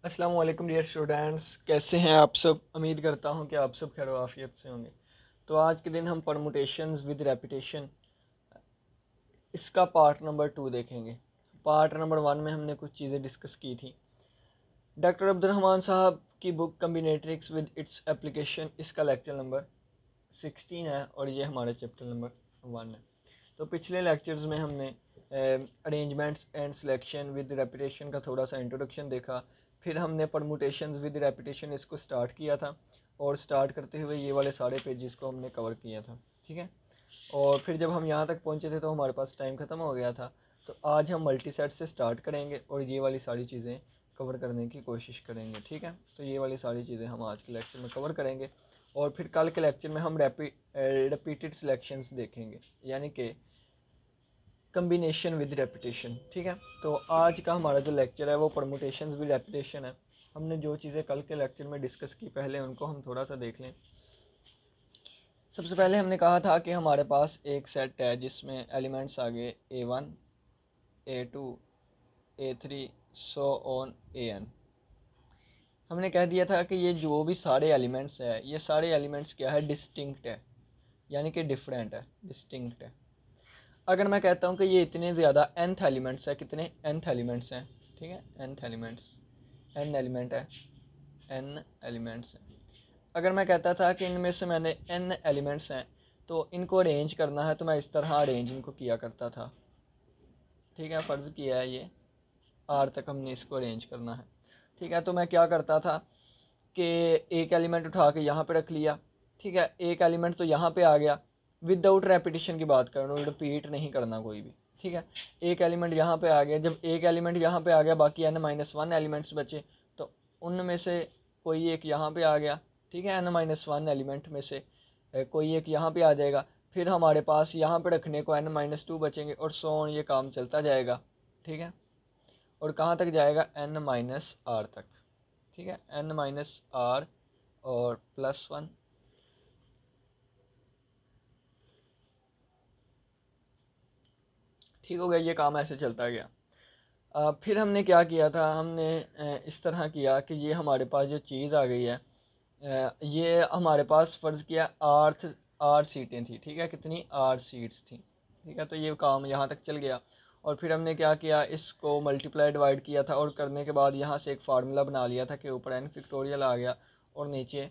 अस्सलाम वालेकुम dear students, कैसे हैं आप सब। उम्मीद करता हूं कि आप सब खैर आफियत से होंगे। तो आज के दिन हम परमुटेशंस विद रेपिटेशन इसका पार्ट नंबर 2 देखेंगे। पार्ट नंबर 1 में हमने कुछ चीज़ें डिस्कस की थी। डॉक्टर अब्दुल साहब की बुक कम्बिनेट्रिक्स विद इट्स एप्लीकेशन, इसका लेक्चर नंबर 16 है और ये हमारा चैप्टर नंबर 1 है। तो पिछले लेक्चर्स में हमने arrangements and selection with repetition का थोड़ा सा इंट्रोडक्शन देखा। फिर हमने परमुटेशंस विद रेपिटेशन इसको स्टार्ट किया था और स्टार्ट करते हुए ये वाले सारे पेजेस को हमने कवर किया था, ठीक है। और फिर जब हम यहाँ तक पहुँचे थे तो हमारे पास टाइम ख़त्म हो गया था। तो आज हम मल्टीसेट से स्टार्ट करेंगे और ये वाली सारी चीज़ें कवर करने की कोशिश करेंगे, ठीक है। तो ये वाली सारी चीज़ें हम आज के लेक्चर में कवर करेंगे और फिर कल के लेक्चर में हम रिपीटेड सिलेक्शंस देखेंगे, यानी कि कम्बिनेशन विद रेपिटेशन, ठीक है। तो आज का हमारा जो लेक्चर है वो परमुटेशन विद रेपिटेशन है। हमने जो चीज़ें कल के लेक्चर में डिस्कस की पहले उनको हम थोड़ा सा देख लें। सबसे पहले हमने कहा था कि हमारे पास एक सेट है जिसमें एलिमेंट्स आ गए A1, A2, A3, so on AN। हमने कह दिया था कि ये जो भी सारे एलिमेंट्स है ये सारे एलिमेंट्स क्या है, डिस्टिंक्ट है, यानी कि डिफरेंट है, डिस्टिंक्ट है। अगर मैं कहता हूँ कि ये इतने ज़्यादा nth एलिमेंट्स है, कितने nth एलिमेंट्स हैं, ठीक है, nth एलिमेंट्स, n एलिमेंट है, n एलिमेंट्स हैं। अगर मैं कहता था कि इनमें से मैंने n एलिमेंट्स हैं तो इनको अरेंज करना है तो मैं इस तरह अरेंज इनको किया करता था, ठीक है। फ़र्ज़ किया है ये r तक हमने इसको अरेंज करना है, ठीक है। तो मैं क्या करता था कि एक एलिमेंट उठा के यहाँ पे रख लिया, ठीक है। एक एलिमेंट तो यहाँ पे आ गया, विदाउट रेपिटेशन की बात कर रहा हूँ, रिपीट नहीं करना कोई भी, ठीक है। एक एलिमेंट यहाँ पे आ गया, जब एक एलिमेंट यहाँ पे आ गया बाकी n-1 एलिमेंट्स बचे तो उनमें से कोई एक यहाँ पे आ गया, ठीक है। n-1 एलिमेंट में से कोई एक यहाँ पे आ जाएगा, फिर हमारे पास यहाँ पे रखने को n-2 बचेंगे और सो ऑन, ये काम चलता जाएगा, ठीक है। और कहाँ तक जाएगा, n-r तक, ठीक है। n-r और +1, ठीक हो गया। ये काम ऐसे चलता गया। फिर हमने क्या किया था, हमने इस तरह किया कि ये हमारे पास जो चीज़ आ गई है, ये हमारे पास फ़र्ज़ किया आठ सीटें थी, ठीक है। कितनी, 8 सीट्स थी, ठीक है। तो ये काम यहाँ तक चल गया और फिर हमने क्या किया, इसको मल्टीप्लाई डिवाइड किया था और करने के बाद यहाँ से एक फार्मूला बना लिया था कि ऊपर n फैक्टोरियल आ गया और नीचे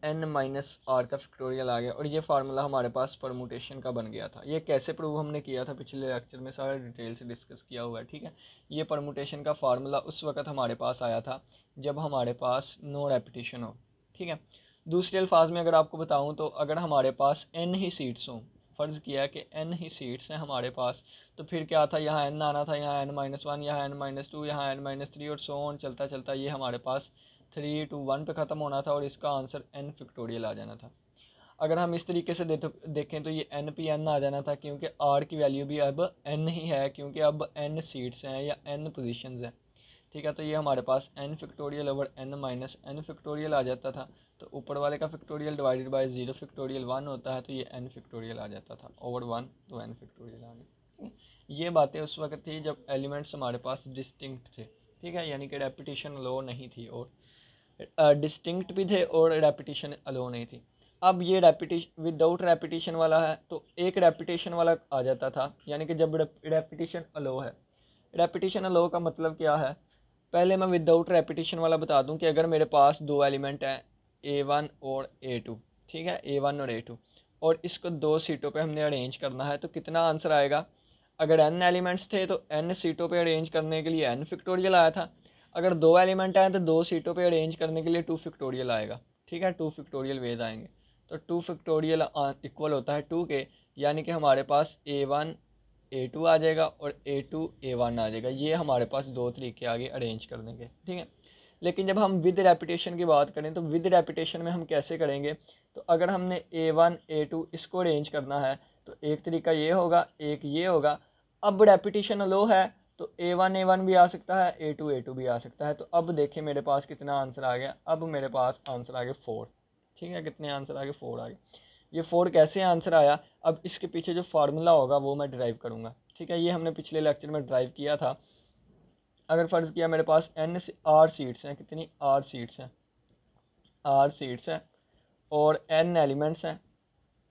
n-r का फैक्टोरियल आ गया और ये फार्मूला हमारे पास परमुटेशन का बन गया था। ये कैसे प्रूव हमने किया था पिछले लेक्चर में सारा डिटेल से डिस्कस किया हुआ है, ठीक है। ये परमुटेशन का फार्मूला उस वक्त हमारे पास आया था जब हमारे पास नो रेपिटेशन हो, ठीक है। दूसरे अल्फाज में अगर आपको बताऊं तो अगर हमारे पास n ही सीट्स हों, फ़र्ज़ किया कि n ही सीट्स हैं हमारे पास, तो फिर क्या था, यहाँ n आना था, यहाँ n-1, यहाँ n-2, यहाँ n-3 और सो ऑन चलता चलता ये हमारे पास 3 to 1 पे ख़त्म होना था और इसका आंसर n फैक्टोरियल आ जाना था। अगर हम इस तरीके से देखें तो ये n p n आ जाना था, क्योंकि r की वैल्यू भी अब n ही है, क्योंकि अब n सीट्स हैं या n पोजीशंस हैं, ठीक है। तो ये हमारे पास n factorial over n factorial आ जाता था। तो ऊपर वाले का फैक्टोरियल डिवाइडेड बाय 0 फैक्टोरियल 1 होता है, तो ये n फैक्टोरियल आ जाता था ओवर 1, तो n फैक्टोरियल आ गया। ये बातें उस वक्त थी जब एलिमेंट्स हमारे पास डिस्टिंक्ट थे, ठीक है, यानी कि रेपिटेशन लो नहीं थी और डिस्टिंक्ट भी थे और रेपिटेशन अलो नहीं थी। अब ये रेपिटेशन विदाउट रेपिटेशन वाला है तो एक रेपिटेशन वाला आ जाता था, यानी कि जब रेपिटेशन अलो है। रेपिटेशन अलो का मतलब क्या है, पहले मैं विदाउट रेपिटेशन वाला बता दूं कि अगर मेरे पास दो एलिमेंट हैं A1 और A2, ठीक है, A1 और A2, और इसको दो सीटों पे हमने अरेंज करना है तो कितना आंसर आएगा। अगर n एलिमेंट्स थे तो n सीटों पे अरेंज करने के लिए n फैक्टोरियल आया था। अगर दो एलिमेंट आए तो दो सीटों पे अरेंज करने के लिए 2 फैक्टोरियल आएगा, ठीक है, 2 फैक्टोरियल वेज आएंगे। तो 2 फैक्टोरियल इक्वल होता है 2 के, यानी कि हमारे पास A1 A2 आ जाएगा और A2 A1 आ जाएगा। ये हमारे पास दो तरीके आ गए अरेंज करने के, ठीक है। लेकिन जब हम विद रेपिटेशन की बात करें तो विद रेपिटेशन में हम कैसे करेंगे, तो अगर हमने A1 A2 इसको अरेंज करना है तो एक तरीका ये होगा, एक ये होगा। अब रेपिटेशन लो है तो A1 A1 भी आ सकता है, A2 A2 भी आ सकता है। तो अब देखिए मेरे पास कितना आंसर आ गया, अब मेरे पास आंसर आ गया 4, ठीक है। कितने आंसर आ गए, 4 आ गए। ये 4 कैसे आंसर आया, अब इसके पीछे जो फार्मूला होगा वो मैं ड्राइव करूँगा, ठीक है। ये हमने पिछले लेक्चर में ड्राइव किया था। अगर फ़र्ज़ किया मेरे पास n से r सीट्स हैं, कितनी r सीट्स हैं, r सीट्स हैं और n एलिमेंट्स हैं,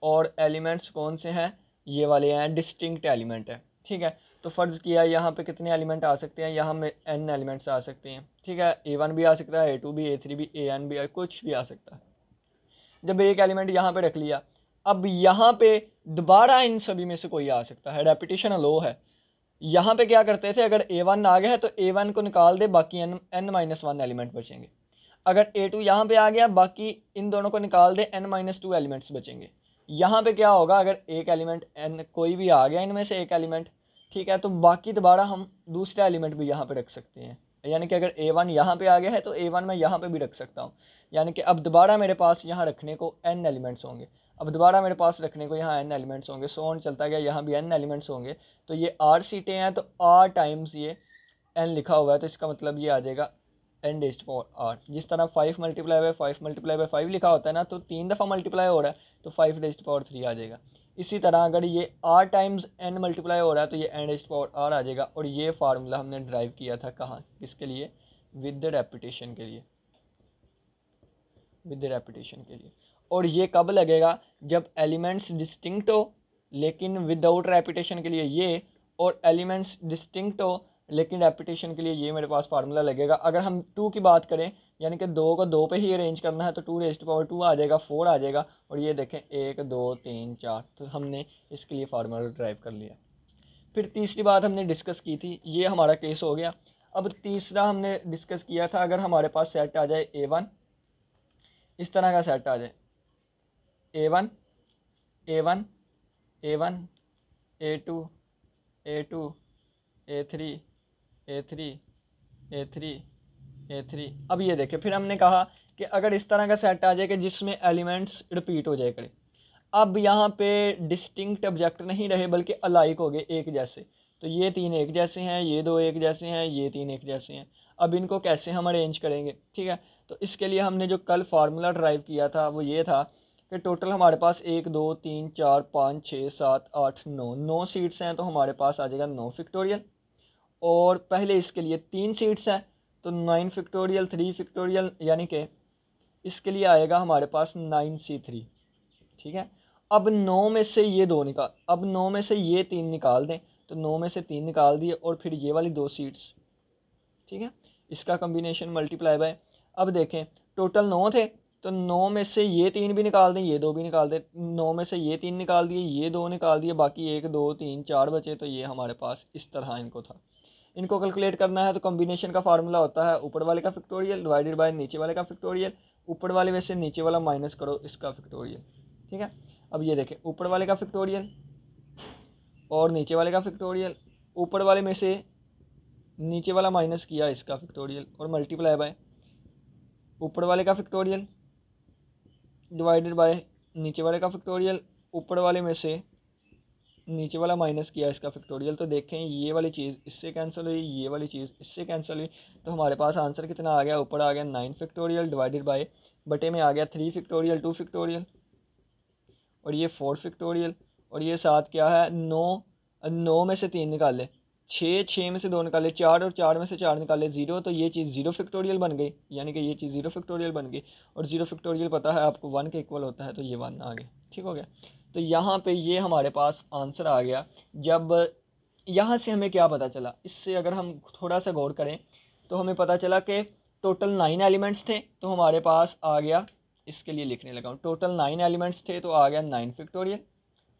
और एलिमेंट्स कौन से हैं, ये वाले हैं, डिस्टिंक्ट एलिमेंट है, ठीक है। तो फ़र्ज़ किया यहाँ पे कितने एलिमेंट आ सकते हैं, यहाँ में n एलिमेंट्स आ सकते हैं, ठीक है। a1 भी आ सकता है, a2 भी, a3 भी, an भी, कुछ भी आ सकता है। जब एक एलिमेंट यहाँ पे रख लिया, अब यहाँ पे दोबारा इन सभी में से कोई आ सकता है, रेपिटेशन अलो है। यहाँ पे क्या करते थे, अगर a1 आ गया है तो a1 को निकाल दे, बाकी n-1 एलिमेंट बचेंगे। अगर a2 यहाँ पे आ गया, बाकी इन दोनों को निकाल दे, n-2 एलिमेंट्स बचेंगे। यहाँ पे क्या होगा, अगर एक एलिमेंट n कोई भी आ गया इनमें से एक एलिमेंट, ठीक है, तो बाकी दोबारा हम दूसरा एलिमेंट भी यहाँ पे रख सकते हैं। यानी कि अगर a1 यहाँ पे आ गया है तो a1 मैं यहाँ पे भी रख सकता हूँ। यानी कि अब दोबारा मेरे पास यहाँ रखने को n एलिमेंट्स होंगे, अब दोबारा मेरे पास रखने को यहाँ n एलिमेंट्स होंगे, सो ऑन चलता गया, यहाँ भी n एलिमेंट्स होंगे। तो ये r सीटें हैं, तो r टाइम्स ये n लिखा हुआ है, तो इसका मतलब ये आ जाएगा n रेज़्ड पावर r। जिस तरह 5 मल्टीप्लाई बाय 5 मल्टीप्लाई बाय 5 लिखा होता है ना, तो 3 दफ़ा मल्टीप्लाई हो रहा है तो 5 रेज़्ड पावर 3 आ जाएगा। इसी तरह अगर ये r टाइम्स n मल्टीप्लाई हो रहा है तो ये n रेज़्ड पावर r आ जाएगा। और ये फार्मूला हमने ड्राइव किया था कहाँ, किसके लिए, विद द रेपिटेशन के लिए, विद रेपिटेशन के लिए। और ये कब लगेगा, जब एलिमेंट्स डिस्टिंक्ट हो लेकिन विदाउट रेपिटेशन के लिए ये, और एलिमेंट्स डिस्टिंक्ट हो लेकिन रेपिटेशन के लिए ये मेरे पास फार्मूला लगेगा। अगर हम 2 की बात करें, यानी कि 2 को 2 पे ही अरेंज करना है, तो 2 रेज़्ड पावर 2 आ जाएगा, 4 आ जाएगा। और ये देखें 1 2 3 4, तो हमने इसके लिए फार्मूला ड्राइव कर लिया। फिर तीसरी बात हमने डिस्कस की थी, ये हमारा केस हो गया। अब तीसरा हमने डिस्कस किया था, अगर हमारे पास सेट आ जाए a1, इस तरह का सेट आ जाए a1 a1 a1 a2 a2 a3 a3 a3 a3। अब ये देखें, फिर हमने कहा कि अगर इस तरह का सेट आ जाए कि जिसमें एलिमेंट्स रिपीट हो जाए करें, अब यहाँ पे डिस्टिंक्ट ऑब्जेक्ट नहीं रहे बल्कि अलाइक हो गए, एक जैसे। तो ये 3 एक जैसे हैं, ये 2 एक जैसे हैं, ये 3 एक जैसे हैं। अब इनको कैसे हम अरेंज करेंगे, ठीक है। तो इसके लिए हमने जो कल फार्मूला ड्राइव किया था वो ये था कि टोटल हमारे पास 1 2 3 4 5 6 7 8 9 सीट्स हैं, तो हमारे पास आ जाएगा 9 फैक्टोरियल। और पहले इसके लिए 3 सीट्स हैं, तो 9 फैक्टोरियल 3 फैक्टोरियल, यानी कि इसके लिए आएगा हमारे पास 9c3, ठीक है। अब 9 में से ये 2 निकाल, अब 9 में से ये 3 निकाल दें, तो 9 में से 3 निकाल दिए, और फिर ये वाली 2 सीट्स, ठीक है, इसका कम्बिनेशन मल्टीप्लाई बाय। अब देखें टोटल 9 थे, तो 9 में से ये 3 भी निकाल दें, ये 2 भी निकाल दें, 9 में से ये 3 निकाल दिए, ये 2 निकाल दिए, बाकी 1 2 3 4 बचे। तो ये हमारे पास इस तरह इनको था। इनको कैलकुलेट करना है तो कॉम्बिनेशन का फार्मूला होता है ऊपर वाले का फैक्टोरियल डिवाइडेड बाय नीचे वाले का फैक्टोरियल। ऊपर वाले में से नीचे वाला माइनस करो इसका फैक्टोरियल, ठीक है। अब ये देखें, ऊपर वाले का फैक्टोरियल और नीचे वाले का फैक्टोरियल, ऊपर वाले में से नीचे वाला माइनस किया इसका फैक्टोरियल, और मल्टीप्लाई बाय ऊपर वाले का फैक्टोरियल डिवाइडेड बाय नीचे वाले का फैक्टोरियल, ऊपर वाले में से नीचे वाला माइनस किया इसका फैक्टोरियल। तो देखें ये वाली चीज़ इससे कैंसिल हुई, ये वाली चीज़ इससे कैंसिल हुई, तो हमारे पास आंसर कितना आ गया, ऊपर आ गया 9 फैक्टोरियल डिवाइडेड बाय बटे में आ गया 3 फैक्टोरियल 2 फैक्टोरियल, और ये 4 फैक्टोरियल, और ये साथ क्या है 9। 9 में से 3 निकाले 6, 6 में से 2 निकाले 4, और 4 में से 4 निकाले 0, तो ये चीज़ 0 फैक्टोरियल बन गई, यानी कि ये चीज़ 0 फैक्टोरियल बन गई। और 0 फैक्टोरियल पता है आपको 1 के इक्वल होता है, तो ये 1 आ गया, ठीक हो गया। तो यहाँ पे ये हमारे पास आंसर आ गया। जब यहाँ से हमें क्या पता चला, इससे अगर हम थोड़ा सा गौर करें तो हमें पता चला कि टोटल 9 एलिमेंट्स थे, तो हमारे पास आ गया, इसके लिए लिखने लगा हूँ, टोटल 9 एलिमेंट्स थे तो आ गया 9 फैक्टोरियल,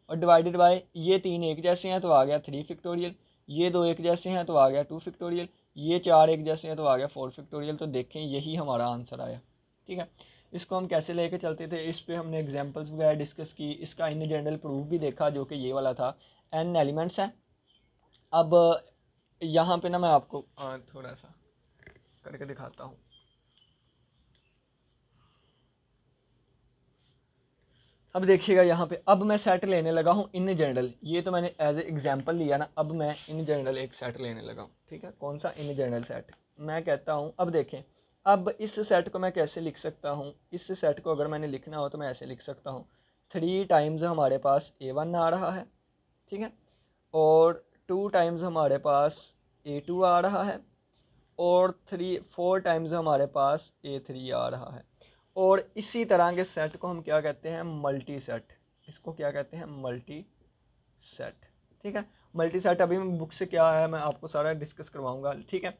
और डिवाइडेड बाय ये 3 एक जैसे हैं तो आ गया 3 फैक्टोरियल, ये 2 एक जैसे हैं तो आ गया 2 फैक्टोरियल, ये 4 एक जैसे हैं तो आ गया 4 फैक्टोरियल। तो देखें यही हमारा आंसर आया, ठीक है। इसको हम कैसे लेके चलते थे, इस पे हमने एग्जांपल्स वगैरह डिस्कस की, इसका इन जनरल प्रूफ भी देखा जो कि ये वाला था, n एलिमेंट्स हैं। अब यहाँ पे ना मैं आपको थोड़ा सा करके दिखाता हूँ। अब देखिएगा यहाँ पे, अब मैं सेट लेने लगा हूँ इन जनरल, ये तो मैंने एज ए एग्जांपल लिया ना, अब मैं इन जनरल एक सेट लेने लगा हूँ, ठीक है। कौन सा, इन जनरल सेट। मैं कहता हूँ, अब देखें, अब इस सेट को मैं कैसे लिख सकता हूँ, इस सेट को अगर मैंने लिखना हो तो मैं ऐसे लिख सकता हूँ, 3 टाइम्स हमारे पास a1 आ रहा है, ठीक है, और 2 टाइम्स हमारे पास a2 आ रहा है, और 4 टाइम्स हमारे पास A3 आ रहा है। और इसी तरह के सेट को हम क्या कहते हैं, मल्टी सेट। इसको क्या कहते हैं, मल्टी सेट। ठीक है, मल्टी सेट अभी मैं बुक से क्या है मैं आपको सारा डिस्कस करवाऊंगा। ठीक है,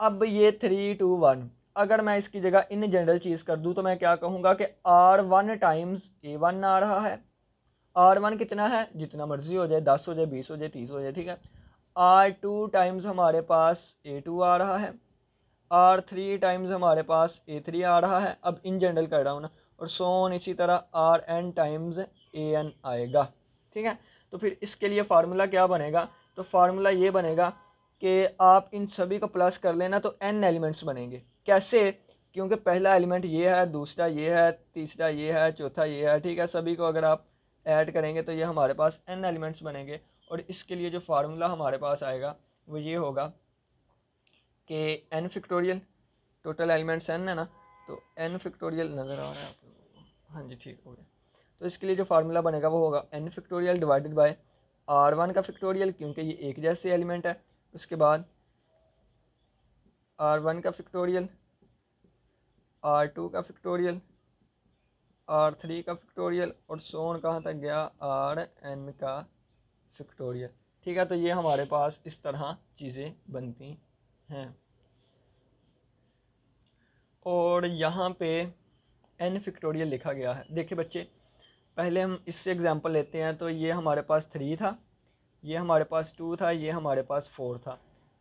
अब ये 3 2 1, अगर मैं इसकी जगह इन जनरल चीज़ कर दूं तो मैं क्या कहूँगा कि R1 टाइम्स A1 आ रहा है। R1 कितना है, जितना मर्जी हो जाए, 10 हो जाए, 20 हो जाए, 30 हो जाए। ठीक है, R2 टाइम्स हमारे पास A2 आ रहा है। R3 टाइम्स हमारे पास A3 आ रहा है। अब इन जनरल कर रहा हूँ ना, और सो ऑन इसी तरह Rn टाइम्स An आएगा। ठीक है, तो फिर इसके लिए फार्मूला क्या बनेगा, तो फार्मूला ये बनेगा कि आप इन सभी को प्लस कर लेना तो n एलिमेंट्स बनेंगे। कैसे, क्योंकि पहला एलिमेंट ये है, दूसरा ये है, तीसरा ये है, चौथा ये है। ठीक है, सभी को अगर आप ऐड करेंगे तो ये हमारे पास n एलिमेंट्स बनेंगे। और इसके लिए जो फार्मूला हमारे पास आएगा वो ये होगा कि n factorial, total elements n है ना, तो n फैक्टोरियल नज़र आ रहा है आप लोगों को, हाँ जी ठीक हो गया। तो इसके लिए जो फार्मूला बनेगा वो होगा n factorial divided by R1 का फैक्टोरियल, क्योंकि ये एक जैसे एलिमेंट है। उसके बाद R1 का फैक्टोरियल, R2 का फैक्टोरियल, R3 का फैक्टोरियल, और सो ऑन कहाँ तक गया, Rn का फैक्टोरियल। ठीक है, तो ये हमारे पास इस तरह चीज़ें बनती हैं। और यहाँ पे n फैक्टोरियल लिखा गया है। देखिए बच्चे, पहले हम इससे एग्जांपल लेते हैं। तो ये हमारे पास 3 था, ये हमारे पास 2 था, ये हमारे पास 4 था।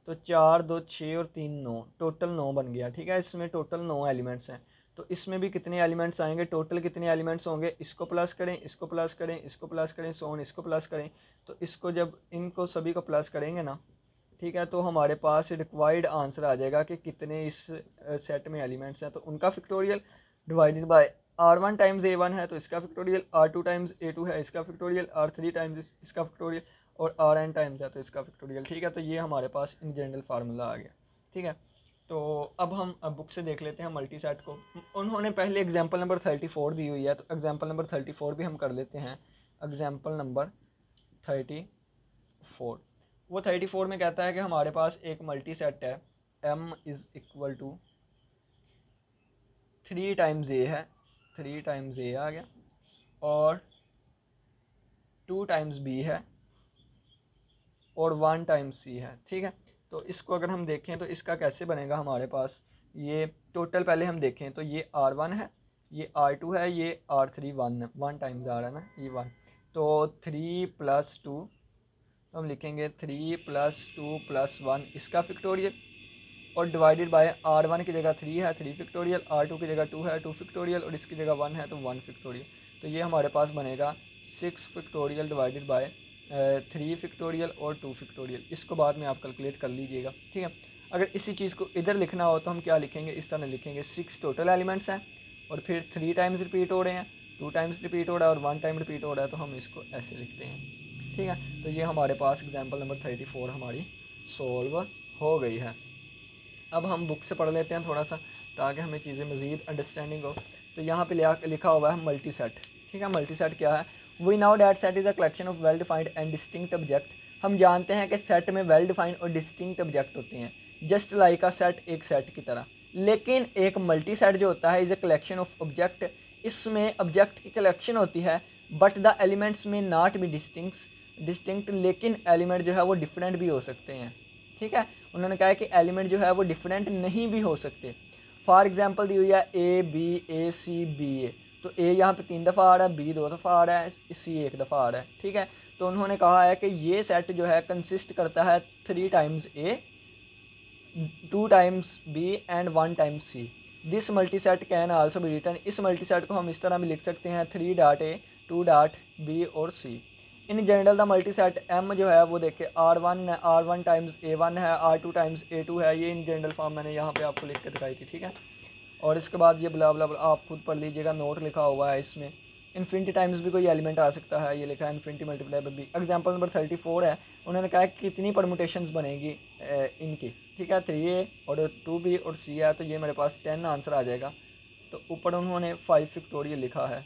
तो 4 2 6 और 3 9, टोटल 9 बन गया। ठीक है, इसमें टोटल 9 एलिमेंट्स हैं। तो इसमें भी कितने एलिमेंट्स आएंगे, टोटल कितने एलिमेंट्स होंगे, इसको प्लस करें, इसको प्लस करें, इसको प्लस करें, सो ऑन इसको प्लस करें। तो इसको जब इनको सभी को प्लस करेंगे ना, ठीक है, तो हमारे पास रिक्वायर्ड आंसर आ जाएगा कि कितने इस सेट में एलिमेंट्स हैं। तो उनका factorial divided by R1 times A1 है तो इसका फैक्टोरियल, R2 टाइम्स A2 है इसका फैक्टोरियल, R3 टाइम्स इसका फैक्टोरियल, और Rn टाइम्स है तो इसका फैक्टोरियल। ठीक है, तो ये हमारे पास इन जनरल फार्मूला आ गया। ठीक है, तो अब हम बुक से देख लेते हैं मल्टी सेट को। उन्होंने पहले एग्जाम्पल नंबर 34 दी हुई है, तो एग्जाम्पल नंबर 34 भी हम कर लेते हैं। एग्जाम्पल नंबर 34, वो 34 में कहता है कि हमारे पास एक मल्टी सेट है, m is equal to 3 times a है, 3 टाइम्स a आ गया, और 2 टाइम्स b है, और 1 टाइम्स c है। ठीक है, तो इसको अगर हम देखें तो इसका कैसे बनेगा हमारे पास, ये टोटल पहले हम देखें तो ये R1 है, ये R2 है, ये R3 1 है, 1 टाइम्स आ रहा है ना, ये 1। तो 3 + 2, तो हम लिखेंगे 3 + 2 + 1 इसका फैक्टोरियल, और डिवाइडेड बाय R1 की जगह 3 है, 3 फैक्टोरियल, R2 की जगह 2 है, 2 फैक्टोरियल, और इसकी जगह 1 है तो 1 फैक्टोरियल। तो ये हमारे पास बनेगा 6 फैक्टोरियल डिवाइडेड बाय 3 फैक्टोरियल और 2 फैक्टोरियल। इसको बाद में आप कैलकुलेट कर लीजिएगा। ठीक है, अगर इसी चीज़ को इधर लिखना हो तो हम क्या लिखेंगे, इस तरह लिखेंगे 6 टोटल एलिमेंट्स हैं, और फिर 3 टाइम्स रिपीट हो रहे हैं, 2 टाइम्स रिपीट हो रहा है, और 1 टाइम रिपीट हो रहा है, तो हम इसको ऐसे लिखते हैं। ठीक है, तो ये हमारे पास एग्जाम्पल नंबर 34 हमारी सॉल्व हो गई है। अब हम बुक से पढ़ लेते हैं थोड़ा सा, ताकि हमें चीज़ें मज़ीद अंडरस्टैंडिंग हो। तो यहाँ पे लिखा हुआ है मल्टी सेट। ठीक है, मल्टी सेट क्या है, we know that set is a collection of well defined and distinct object. हम जानते हैं कि सेट में वेल डिफाइंड और डिस्टिंक्ट ऑब्जेक्ट होते हैं, जस्ट लाइक अ सेट, एक सेट की तरह। लेकिन एक मल्टी सेट जो होता है is a collection of object, इसमें ऑब्जेक्ट की कलेक्शन होती है, बट द एलिमेंट्स में नॉट बी डिस्टिंक्ट, लेकिन एलिमेंट जो है वो डिफरेंट भी हो सकते हैं। ठीक है, उन्होंने कहा है कि एलिमेंट जो है वो डिफरेंट नहीं भी हो सकते। फॉर एग्जांपल दी हुई है A B A C B A, तो A यहाँ पे 3 दफ़ा आ रहा है, B 2 दफ़ा आ रहा है, C 1 दफ़ा आ रहा है। ठीक है, तो उन्होंने कहा है कि ये सेट जो है कंसिस्ट करता है 3 times A, 2 times B and 1 times C। This multi set can also be written, इस मल्टी सेट को हम इस तरह भी लिख सकते हैं 3 डॉट A, 2 डॉट B और C। In general the multi set M जो है वो देखिए R1 टाइम्स A1 है, R2 टाइम्स A2 है। ये इन जनरल फॉर्म मैंने यहाँ पे आपको लिख के दिखाई थी। ठीक है, और इसके बाद ये ब्ला ब्ला ब्ला आप खुद पढ़ लीजिएगा, नोट लिखा हुआ है इसमें। इन्फिनिटी टाइम्स भी कोई एलिमेंट आ सकता है, ये लिखा है infinity multiply by B. Example number 34 है, उन्होंने कहा है कितनी परमुटेशंस बनेगी इनकी। ठीक है, 3A और 2B और C है, तो ये मेरे पास 10 आंसर आ जाएगा। तो ऊपर उन्होंने 5 फैक्टोरियल लिखा है,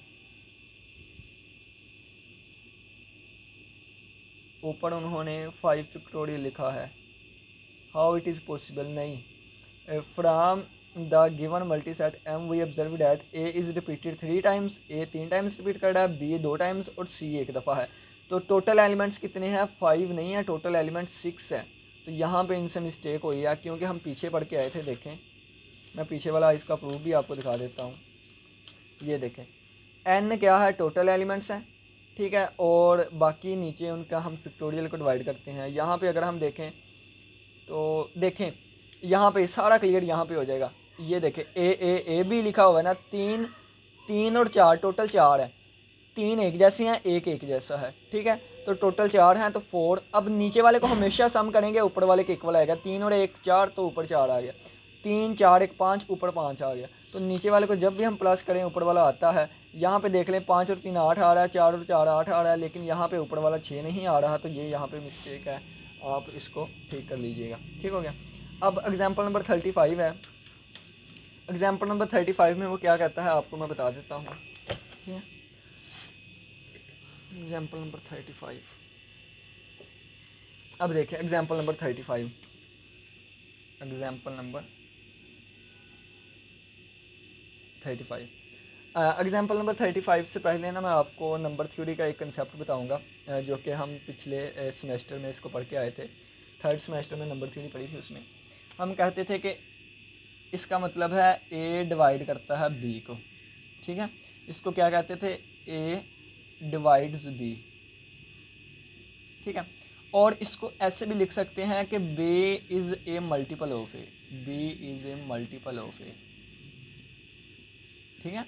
ऊपर उन्होंने 5 फैक्टोरियल लिखा है। हाउ इट इज़ पॉसिबल, नहीं, from the given multi set M we observe that A is repeated 3 times, A 3 times repeat कर रहा है, बी 2 टाइम्स और सी 1 दफ़ा है। तो टोटल एलिमेंट्स कितने हैं? 5 नहीं है, टोटल एलिमेंट्स 6 है। तो यहाँ पे इनसे मिस्टेक हुई है, क्योंकि हम पीछे पढ़ के आए थे। देखें, मैं पीछे वाला इसका प्रूफ भी आपको दिखा देता हूँ। ये देखें, एन क्या है? टोटल एलिमेंट्स हैं, ठीक है, और बाकी नीचे उनका हम फिक्टोरियल को डिवाइड करते हैं। यहाँ पे अगर हम देखें तो देखें, यहाँ पे सारा क्लियर यहाँ पे हो जाएगा। ये देखें, ए भी लिखा हुआ है ना, 3 3 और 4, टोटल 4 है। 3 एक जैसे हैं, एक जैसा है, ठीक है। तो टोटल 4 हैं, तो 4। अब नीचे वाले को हमेशा सम करेंगे, ऊपर वाले के इक्वल आएगा। 3 और 1 4, तो ऊपर 4 आ गया। 3 4 1 5, ऊपर 5 आ गया। तो नीचे वाले को जब भी हम प्लस करें, ऊपर वाला आता है। यहाँ पे देख लें, 5 और 3 8 आ रहा है, 4 और 4 8 आ रहा है, लेकिन यहाँ पे ऊपर वाला 6 नहीं आ रहा। तो ये यहाँ पे मिस्टेक है, आप इसको ठीक कर लीजिएगा। ठीक हो गया। अब एग्जाम्पल नंबर 35 है। एग्जाम्पल नंबर 35 में वो क्या कहता है आपको मैं बता देता हूँ। ठीक है, एग्जाम्पल नंबर 35। अब देखें example number 35। Example number 35। Example number 35 से पहले ना मैं आपको नंबर थ्योरी का एक कंसेप्ट बताऊंगा, जो कि हम पिछले सेमेस्टर में इसको पढ़ के आए थे। थर्ड सेमेस्टर में नंबर थ्योरी पढ़ी थी। उसमें हम कहते थे कि इसका मतलब है ए डिवाइड करता है बी को। ठीक है, इसको क्या कहते थे? A divides B. ठीक है, और इसको ऐसे भी लिख सकते हैं कि B is a multiple of A. B is a multiple of A. ठीक है,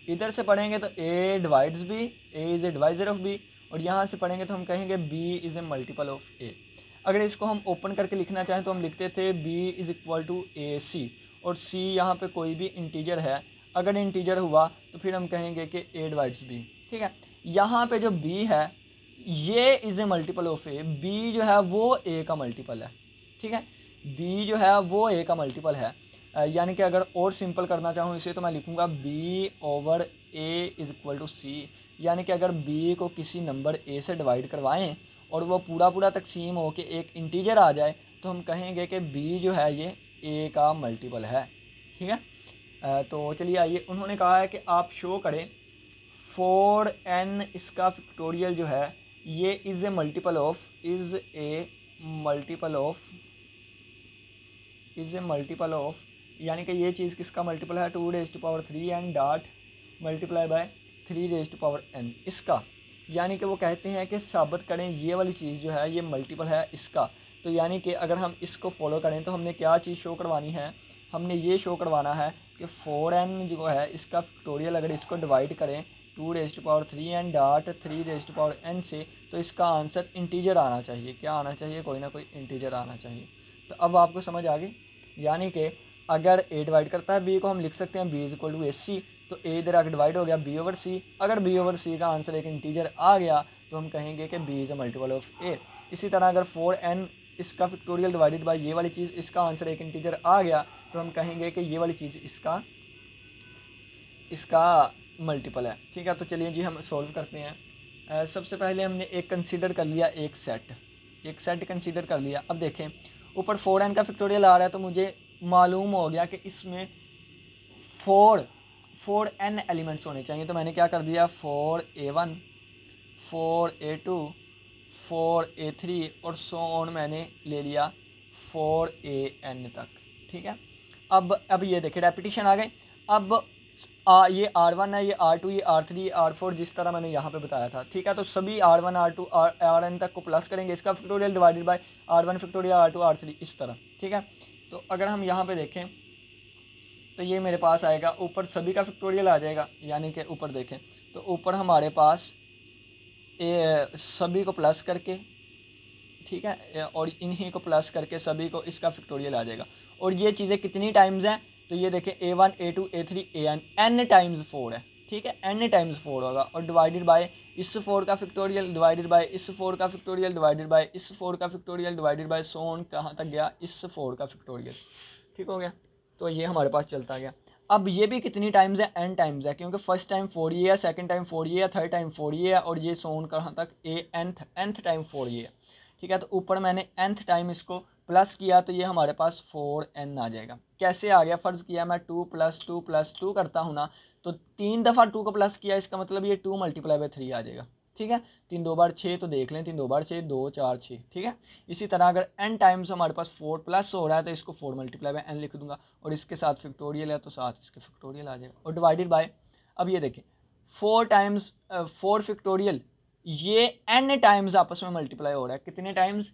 इधर से पढ़ेंगे तो A divides B, A is a divisor of B, और यहाँ से पढ़ेंगे तो हम कहेंगे B is a multiple of A. अगर इसको हम ओपन करके लिखना चाहें तो हम लिखते थे बी इज़ इक्वल टू ए सी, और सी यहाँ पे कोई भी इंटीजर है। अगर इंटीजर हुआ तो फिर हम कहेंगे कि ए डिवाइड्स बी। ठीक है, यहाँ पे जो बी है ये is a multiple of A. B जो है वो ए का मल्टीपल है। ठीक है, बी जो है वो ए का मल्टीपल है। यानी कि अगर और सिंपल करना चाहूँ इसे, तो मैं लिखूँगा B over A is equal to C. यानी कि अगर बी को किसी नंबर ए से डिवाइड करवाएं और वो पूरा पूरा तकसीम हो के एक इंटीजर आ जाए, तो हम कहेंगे कि बी जो है ये ए का मल्टीपल है। ठीक है, तो चलिए आइए, उन्होंने कहा है कि आप शो करें 4n इसका फैक्टोरियल जो है ये is a multiple of, is a multiple of, is a multiple of, यानी कि ये चीज़ किसका मल्टीपल है? 2⁻³ डॉट मल्टीप्लाई बाय 3⁻n इसका। यानी कि वो कहते हैं कि साबित करें ये वाली चीज़ जो है ये मल्टीपल है इसका। तो यानी कि अगर हम इसको फॉलो करें तो हमने क्या चीज़ शो करवानी है? हमने ये शो करवाना है कि 4n जो है इसका फैक्टोरियल अगर इसको डिवाइड करें 2⁻³ डॉट 3⁻n से, तो इसका आंसर इंटीजर आना चाहिए। क्या आना चाहिए? कोई ना कोई इंटीजर आना चाहिए। तो अब आपको समझ आ गई। यानी कि अगर ए डिवाइड करता है बी को, हम लिख सकते हैं बी इज इक्वल टू ए सी। तो ए इधर आकर डिवाइड हो गया बी ओवर सी। अगर बी ओवर सी का आंसर एक इंटीजर आ गया तो हम कहेंगे कि B is a multiple of A. इसी तरह अगर 4n इसका फैक्टोरियल डिवाइडेड बाय ये वाली चीज़, इसका आंसर एक इंटीजर आ गया तो हम कहेंगे कि ये वाली चीज़ इसका मल्टीपल है। ठीक है, तो चलिए जी हम सॉल्व करते हैं। सबसे पहले हमने एक कंसीडर कर लिया, एक सेट कंसीडर कर लिया। अब देखें ऊपर 4n का फैक्टोरियल आ रहा है, तो मुझे मालूम हो गया कि इसमें 4n एलिमेंट्स होने चाहिए। तो मैंने क्या कर दिया, 4a1 4a2 4a3 और सो ऑन मैंने ले लिया 4an तक। ठीक है, अब ये देखिए रेपिटेशन आ गए। अब ये R1 है, ये R2, ये R3, ये R4, जिस तरह मैंने यहाँ पे बताया था। ठीक है, तो सभी R1 R2 Rn तक को प्लस करेंगे, इसका factorial divided by R1 factorial R2 R3 इस तरह। ठीक है, तो अगर हम यहाँ पे देखें तो ये मेरे पास आएगा, ऊपर सभी का फैक्टोरियल आ जाएगा। यानी कि ऊपर देखें तो ऊपर हमारे पास सभी को प्लस करके, ठीक है, और इन्हीं को प्लस करके सभी को इसका फैक्टोरियल आ जाएगा। और ये चीज़ें कितनी टाइम्स हैं? तो ये देखें a1 a2 a3 an, n times 4 है। ठीक है, n टाइम्स 4 होगा, और डिवाइडेड बाय इस 4 का फैक्टोरियल, डिवाइडेड बाय इस 4 का फैक्टोरियल, डिवाइडेड बाय इस 4 का factorial, divided by so on कहाँ तक गया, इस 4 का फैक्टोरियल। ठीक हो गया, तो ये हमारे पास चलता गया। अब ये भी कितनी टाइम्स है? n टाइम्स है, क्योंकि फर्स्ट टाइम 4a है, सेकंड टाइम 4a है, थर्ड टाइम 4a है, और ये सोन कहाँ तक, a nth टाइम 4a है। ठीक है, तो ऊपर मैंने nth टाइम इसको प्लस किया तो ये हमारे पास 4n आ जाएगा। कैसे आ गया? फ़र्ज़ किया मैं 2 + 2 करता हूँ ना, तो 3 दफ़ा 2 को प्लस किया, इसका मतलब ये 2 × 3 आ जाएगा। ठीक है, 3 2 बार 6, तो देख लें 3 2 बार 6, 2 4 6। ठीक है, इसी तरह अगर n टाइम्स हमारे पास 4 प्लस हो रहा है तो इसको 4 × n लिख दूंगा, और इसके साथ फैक्टोरियल है तो साथ इसके फैक्टोरियल आ जाएगा, और डिवाइडेड बाय, अब ये देखें 4 टाइम्स 4 फैक्टोरियल, ये n टाइम्स आपस में मल्टीप्लाई हो रहा है। कितने टाइम्स?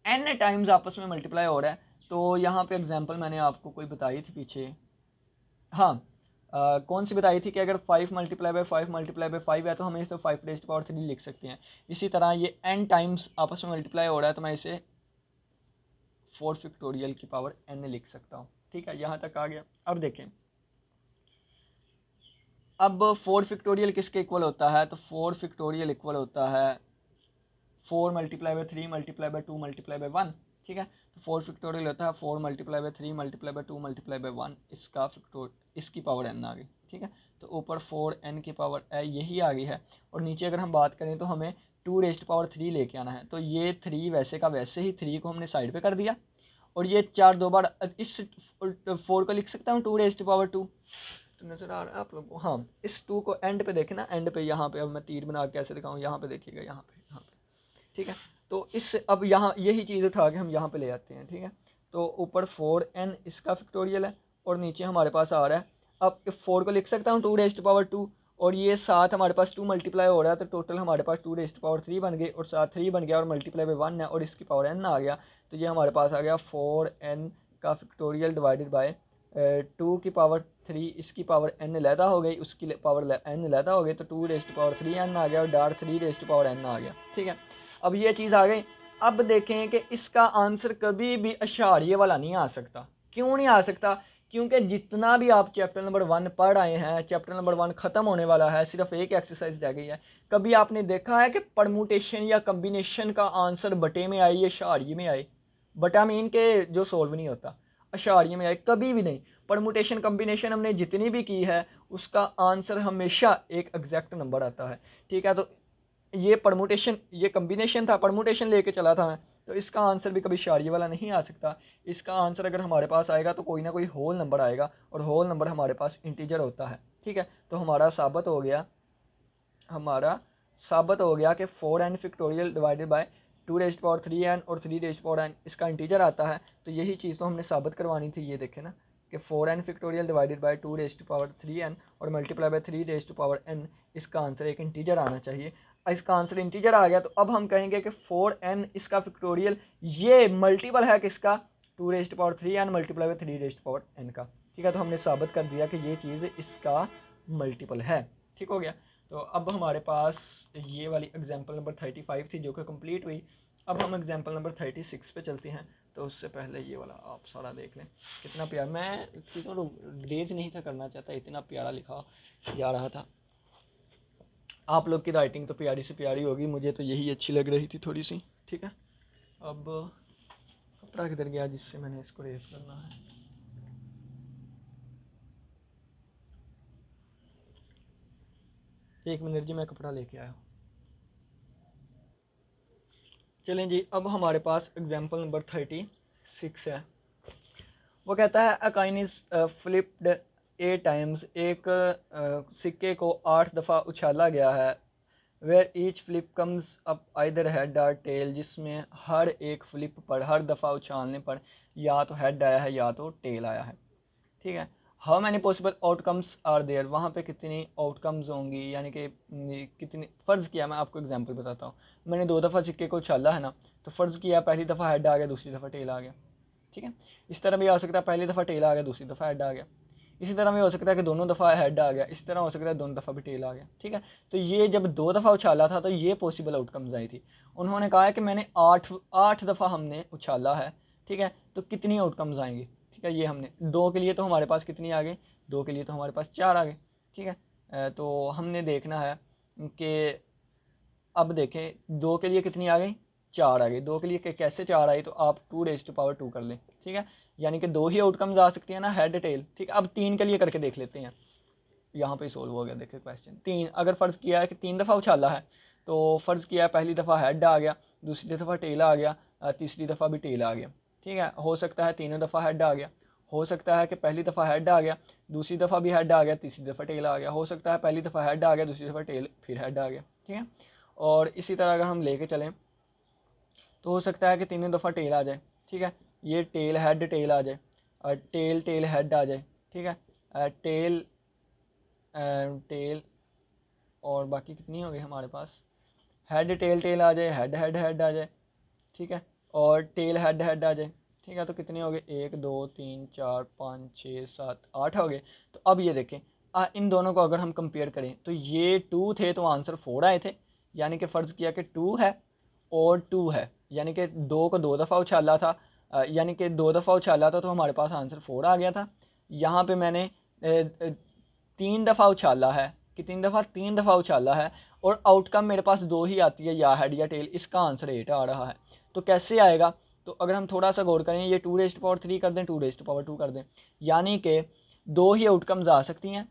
n टाइम्स आपस में मल्टीप्लाई हो रहा है। तो यहाँ पे एग्जांपल मैंने आपको कोई बताई थी पीछे, हाँ, कौन सी बताई थी कि अगर 5 × 5 × 5 है तो हमें इसे 5⁻³ लिख सकते हैं। इसी तरह ये n टाइम्स आपस में मल्टीप्लाई हो रहा है तो मैं इसे 4 फैक्टोरियल की पावर n लिख सकता हूँ। ठीक है, यहाँ तक आ गया। अब देखें, अब 4 फैक्टोरियल किसके इक्वल होता है? तो 4 फैक्टोरियल इक्वल होता है 4 × 3 × 2 × 1। ठीक है, तो 4 फैक्टोरियल होता है 4 × 3 × 2 × 1, इसका इसकी पावर n आ गई। ठीक है, तो ऊपर 4n की पावर यही आ गई है, और नीचे अगर हम बात करें तो हमें 2⁻³ लेके आना है। तो ये 3 वैसे का वैसे ही 3 को हमने साइड पे कर दिया, और ये 4 2 बार इस 4 को लिख सकता हूँ 2⁻²। तो नज़र आ रहा है आप लोगों को? हाँ, इस 2 को एंड पे देखे ना, एंड पे यहाँ पे, अब मैं तीर बना के कैसे दिखाऊँ, यहाँ पे देखिएगा, यहाँ पे। ठीक है, तो इस अब यहाँ यही चीज़ उठा के हम यहाँ पे ले आते हैं। ठीक है, तो ऊपर 4n इसका फैक्टोरियल है, और नीचे हमारे पास आ रहा है, अब 4 को लिख सकता हूँ 2⁻², और ये साथ हमारे पास 2 मल्टीप्लाई हो रहा है, तो टोटल हमारे पास 2⁻³ बन गई, और साथ 3 बन गया, और मल्टीप्लाई बाय 1 है, और इसकी पावर n आ गया। तो ये हमारे पास आ गया 4n का फैक्टोरियल डिवाइडेड बाय 2 की पावर 3, इसकी पावर n लैदा हो गई, उसकी पावर n लैदा हो गई, तो 2⁻3n आ गया, और डार 3⁻n आ गया। ठीक है, अब ये चीज़ आ गई। अब देखें कि इसका आंसर कभी भी अशारिये वाला नहीं आ सकता। क्यों नहीं आ सकता? क्योंकि जितना भी आप चैप्टर नंबर 1 पढ़ आए हैं, चैप्टर नंबर 1 ख़त्म होने वाला है, सिर्फ एक एक्सरसाइज रह गई है। कभी आपने देखा है कि परमुटेशन या कम्बिनेशन का आंसर बटे में आए या अशारिये में आए? बटा मीन के जो सोल्व नहीं होता, अशारिये में आए, कभी भी नहीं। परमुटेशन कम्बिनेशन हमने जितनी भी की है उसका आंसर हमेशा एक एग्जैक्ट नंबर आता है। ठीक है, तो ये परमुटेशन, ये कम्बिनेशन था, परमुटेशन लेके चला था मैं, तो इसका आंसर भी कभी शारिये वाला नहीं आ सकता। इसका आंसर अगर हमारे पास आएगा तो कोई ना कोई होल नंबर आएगा, और होल नंबर हमारे पास इंटीजर होता है। ठीक है, तो हमारा साबित हो गया कि 4n factorial divided by 2⁻3n और 3⁻n इसका इंटीजर आता है। तो यही चीज़ तो हमने साबित करवानी थी। ये देखें ना कि 4n factorial divided by 2⁻3n और मल्टीप्लाई बाय 3⁻n, इसका आंसर एक इंटीजर आना चाहिए। इसका आंसर इंटीजर आ गया, तो अब हम कहेंगे कि 4n इसका फैक्टोरियल ये मल्टीपल है किसका? 2⁻3n मल्टीप्लाई बाय 3⁻n का। ठीक है, तो हमने साबित कर दिया कि ये चीज़ इसका मल्टीपल है। ठीक हो गया। तो अब हमारे पास ये वाली एग्जांपल नंबर 35 थी जो कि कंप्लीट हुई। अब हम एग्जांपल नंबर 36 पे चलते हैं। तो उससे पहले ये वाला आप सारा देख लें, कितना प्यारा, मैं चीज़ों को ग्रेज नहीं था करना चाहता, इतना प्यारा लिखा जा रहा था। आप लोग की राइटिंग तो प्यारी से प्यारी होगी, मुझे तो यही अच्छी लग रही थी थोड़ी सी। ठीक है, अब कपड़ा किधर गया जिससे मैंने इसको रेस करना है? एक मिनट जी, मैं कपड़ा लेके आया हूँ। चलें जी, अब हमारे पास एग्जाम्पल नंबर 36 है। वो कहता है a coin is flipped 8 times, एक सिक्के को 8 दफ़ा उछाला गया है। Where each flip comes up either head और टेल, जिसमें हर एक फ्लिप पर, हर दफ़ा उछालने पर या तो हेड आया है या तो टेल आया है। ठीक है, how many possible outcomes are there, वहाँ पे कितनी आउटकम्स होंगी, यानी कि कितनी। फ़र्ज़ किया, मैं आपको एग्जांपल बताता हूँ। मैंने 2 दफ़ा सिक्के को उछाला है ना, तो फ़र्ज़ किया पहली दफ़ा हेड आ गया, दूसरी दफ़ा टेल आ गया। ठीक है, इस तरह भी आ सकता है पहली दफ़ा टेल आ गया, दूसरी दफ़ा हेड आ गया। इसी तरह भी हो सकता है कि दोनों दफ़ा हेड आ गया, इसी तरह हो सकता है दोनों दफ़ा भी टेल आ गया। ठीक है, तो ये जब 2 दफ़ा उछाला था तो ये पॉसिबल आउटकम्स आई थी। उन्होंने कहा है कि मैंने 8 दफ़ा हमने उछाला है। ठीक है, तो कितनी आउटकम्स आएंगी? ठीक है, ये हमने 2 के लिए तो हमारे पास कितनी आ गई, 2 के लिए तो हमारे पास 4 आ गए। ठीक है, तो हमने देखना है कि अब देखें 2 के लिए कितनी आ गई, 4 आ गई। 2 के लिए कैसे 4 आई, तो आप 2⁻2 कर लें। ठीक है, यानी कि 2 ही आउटकम्स आ सकती है ना, हेड टेल। ठीक है, अब 3 के लिए करके देख लेते हैं। यहाँ पे सोल्व हो गया, देखिए क्वेश्चन 3। अगर फ़र्ज़ किया है कि 3 दफ़ा उछाला है, तो फ़र्ज़ किया है पहली दफ़ा हेड आ गया, दूसरी दफ़ा टेल आ गया, तीसरी दफ़ा भी टेल आ गया। ठीक है, हो सकता है तीनों दफ़ा हेड आ गया, हो सकता है कि पहली दफ़ा हेड आ गया, दूसरी दफ़ा भी हेड आ गया, तीसरी दफ़ा टेल आ गया, हो सकता है पहली दफ़ा हेड आ गया, दूसरी दफ़ा टेल फिर हेड आ गया। ठीक है, और इसी तरह अगर हम लेके चलें तो हो सकता है कि तीनों दफ़ा टेल आ जाए। ठीक है, ये टेल हेड टेल आ जाए और टेल टेल हेड आ जाए। ठीक है, टेल टेल और बाकी कितनी हो गई हमारे पास, हेड टेल टेल आ जाए, हेड हेड हेड आ जाए। ठीक है, और टेल हेड हेड आ जाए। ठीक है, तो कितने हो गए, 1 2 3 4 5 6 7 8 हो गए। तो अब ये देखें, इन दोनों को अगर हम कंपेयर करें तो ये 2 थे तो आंसर 4 आए थे, यानी कि फ़र्ज़ किया कि 2 है और 2 है, यानी कि 2 को 2 दफ़ा उछाला था, यानी कि 2 दफ़ा उछाला था तो हमारे पास आंसर 4 आ गया था। यहाँ पे मैंने 3 दफ़ा उछाला है, कितनी दफ़ा, 3 दफ़ा उछाला है, और आउटकम मेरे पास 2 ही आती है, या हेड या टेल, इसका आंसर 8 आ रहा है। तो कैसे आएगा, तो अगर हम थोड़ा सा गौर करें, ये 2⁻³ कर दें, 2⁻² कर दें, यानी कि 2 ही आउटकम्स आ सकती हैं,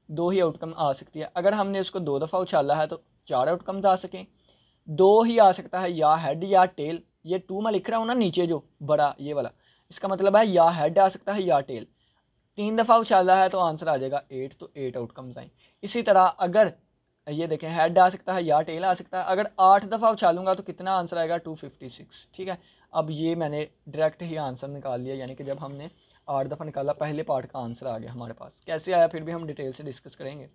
2 ही आउटकम आ सकती है। अगर हमने इसको 2 दफ़ा उछाला है तो 4 आउटकम्स आ सकें, 2 ही आ सकता है, या हेड या टेल। ये 2 मैं लिख रहा हूँ ना नीचे जो बड़ा ये वाला, इसका मतलब है या हेड आ सकता है या टेल। 3 दफ़ा उछाला है तो आंसर आ जाएगा 8, तो 8 आउटकम्स आए। इसी तरह अगर ये देखें, हेड आ सकता है या टेल आ सकता है, अगर 8 दफ़ा उछालूंगा तो कितना आंसर आएगा, 256। ठीक है, अब ये मैंने डायरेक्ट ही आंसर निकाल लिया, यानी कि जब हमने 8 दफ़ा निकाला पहले पार्ट का आंसर आ गया हमारे पास। कैसे आया फिर भी हम डिटेल से डिस्कस करेंगे।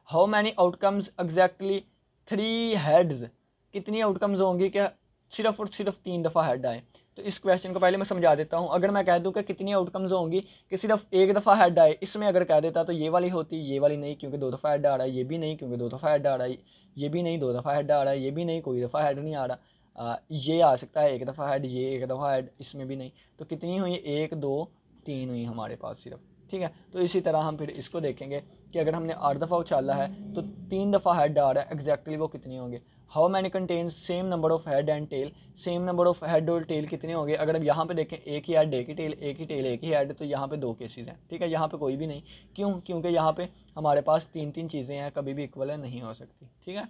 How many outcomes exactly 3 heads, कितनी आउटकम्स होंगी क्या सिर्फ और सिर्फ 3 दफ़ा हेड आए। तो इस क्वेश्चन को पहले मैं समझा देता हूँ। अगर मैं कह दूँ कि कितनी आउटकम्स होंगी कि सिर्फ एक दफ़ा हेड आए, इसमें अगर कह देता तो ये वाली होती, ये वाली नहीं क्योंकि 2 दफ़ा हेड आ रहा है, ये भी नहीं क्योंकि 2 दफ़ा हेड आ रहा है, ये भी नहीं 2 दफ़ा हेड आ रहा है, ये भी नहीं कोई दफ़ा हेड नहीं आ रहा, ये आ सकता है 1 दफ़ा हेड, ये 1 दफ़ा हेड, इसमें भी नहीं। तो कितनी हुई, 1 2 3 हुई हमारे पास सिर्फ। ठीक है, तो इसी तरह हम फिर इसको देखेंगे कि अगर हमने 8 दफ़ा उछाला है तो 3 दफ़ा हेड आ रहा है, एग्जैक्टली वो कितनी होंगे। How many contains same number of head and tail, same number of head और टेल कितने होंगे। अगर अब यहाँ पे देखें, एक ही हेड एक ही टेल, एक ही टेल एक ही हेड, तो यहाँ पे 2 केसेस हैं। ठीक है, यहाँ पे कोई भी नहीं, क्यों, क्योंकि यहाँ पे हमारे पास 3 चीज़ें हैं, कभी भी इक्वल नहीं हो सकती। ठीक है,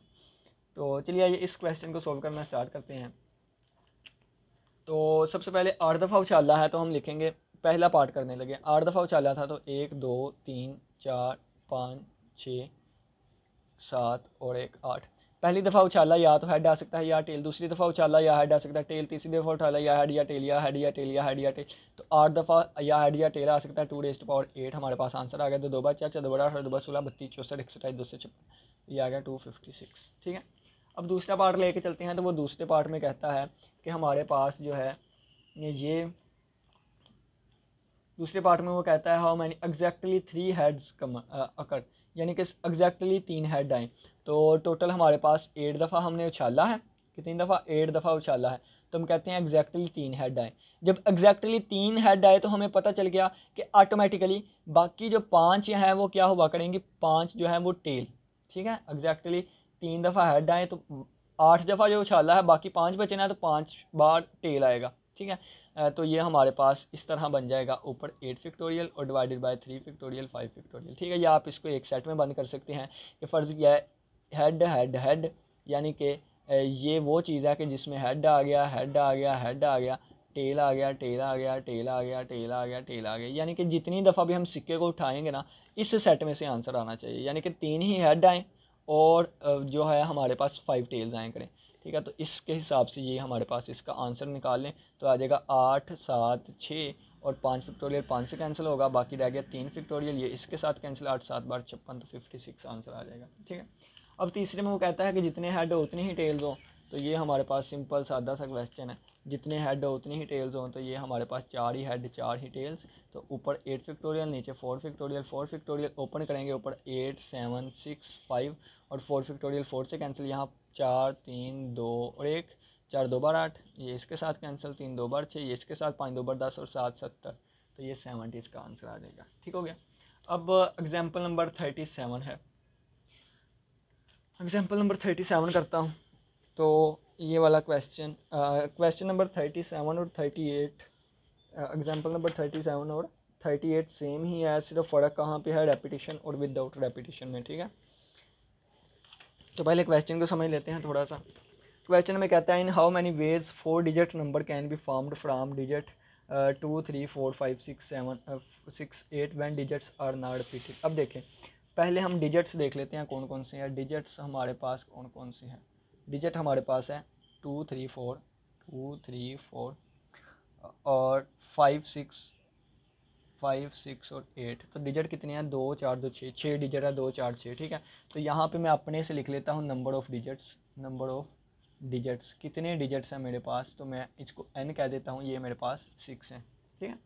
तो चलिए आइए इस क्वेश्चन को सोल्व करना स्टार्ट करते हैं। तो सबसे पहले 8 दफ़ा उछाला है तो हम लिखेंगे, पहला पार्ट करने लगे। 8 दफ़ा उछाला था तो 1 2 3 4 5 6 7 और 1 8। पहली दफ़ा उछाला या तो हेड आ सकता है या टेल, दूसरी दफ़ा उछाला या हेड आ सकता है टेल, तीसरी दफ़ा उछाला या हेड या टेल, या हेड या टेल, या हेड या टेल। तो 8 दफ़ा या हेड या टेल आ सकता है। 2⁸ हमारे पास आंसर आ गया। तो 2 बार 4 4 2 बार 8 2 बार 16 32 64 128 256, ये आ गया 256। ठीक है, अब दूसरा पार्ट लेके चलते हैं। तो वो दूसरे पार्ट में कहता है कि हमारे पास जो है ये दूसरे पार्ट में वो कहता है हाउ मैनी एग्जैक्टली 3 हेड्स अकर, यानी कि एग्जैक्टली 3 हेड आए। तो टोटल हमारे पास 8 दफ़ा हमने उछाला है, कितनी दफ़ा, 8 दफ़ा उछाला है। तो हम कहते हैं एग्जैक्टली 3 हेड आए। जब एग्जैक्टली 3 हेड आए तो हमें पता चल गया कि ऑटोमेटिकली बाकी जो 5 हैं वो क्या हुआ करेंगी, 5 जो है वो टेल। ठीक है, एग्जैक्टली 3 दफ़ा हेड आए तो 8 दफ़ा जो उछाला है, बाकी 5 बचे ना, तो 5 बार टेल आएगा। ठीक है, तो ये हमारे पास इस तरह बन जाएगा, ऊपर 8 फैक्टोरियल और डिवाइडेड बाय 3 फैक्टोरियल 5 फैक्टोरियल। ठीक है, या आप इसको एक सेट में बंद कर सकते हैं कि फ़र्ज़ किया है हेड हेड हेड, यानी कि ये वो चीज़ है कि जिसमें हेड आ गया, हेड आ गया, हेड आ गया, टेल आ गया, टेल आ गया, टेल आ गया, टेल आ गया, टेल आ गया, यानी कि जितनी दफ़ा भी हम सिक्के को उठाएंगे ना, इस सेट में से आंसर आना चाहिए, यानी कि 3 ही हेड आएँ और जो है हमारे पास 5 टेल्स आएँ करें। ठीक है, तो इसके हिसाब से ये हमारे पास इसका आंसर निकाल लें तो आ जाएगा 8 7 6 और 5 फैक्टोरियल 5 से कैंसिल होगा, बाकी रह गया 3 फैक्टोरियल, ये इसके साथ कैंसिल, 8 7 बार 56, तो 56 आंसर आ जाएगा। ठीक है, अब तीसरे में वो कहता है कि जितने हेड हो उतनी ही टेल्स हो। तो ये हमारे पास सिंपल सादा सा क्वेश्चन है, जितने हेड हो उतनी ही टेल्स हो, तो ये हमारे पास 4 ही हेड 4 ही टेल्स। तो ऊपर 8 फैक्टोरियल, नीचे 4 फैक्टोरियल, 4 फैक्टोरियल ओपन करेंगे, ऊपर 8 7 6 5 और 4 फैक्टोरियल 4 से कैंसिल, यहाँ 4 3 2 और 1, 4 2 बार 8, ये इसके साथ कैंसिल, 3 2 बार 6, ये इसके साथ 5 2 बार 10 और 7 70, तो ये 70 इसका आंसर आ जाएगा। ठीक हो गया। अब एग्जाम्पल नंबर 37 है, एग्जाम्पल नंबर 37 करता हूँ। तो ये वाला क्वेश्चन, क्वेश्चन नंबर 37 और 38, एग्जाम्पल नंबर 37 और 38 सेम ही है, सिर्फ फ़र्क कहाँ पे है, रेपिटेशन और विदाउट रेपिटेशन में। ठीक है, तो पहले क्वेश्चन को समझ लेते हैं थोड़ा सा। क्वेश्चन में कहता है in how many ways 4 digit number can be formed from digit 2 3 4 5 6 7 6 8 when digits are not repeated. अब देखें, पहले हम डिजिट्स देख लेते हैं कौन कौन से हैं। डिजिट्स हमारे पास कौन कौन से हैं? डिजिट हमारे पास है 2 3 4 और 5 6 और 8। तो डिजिट कितने हैं? 2 4 2 6 डिजिट है, 2 4 6, ठीक है। तो यहाँ पे मैं अपने से लिख लेता हूँ number of digits. Number of digits, कितने डिजिट्स हैं मेरे पास? तो मैं इसको n कह देता हूँ, ये मेरे पास 6 हैं, ठीक है।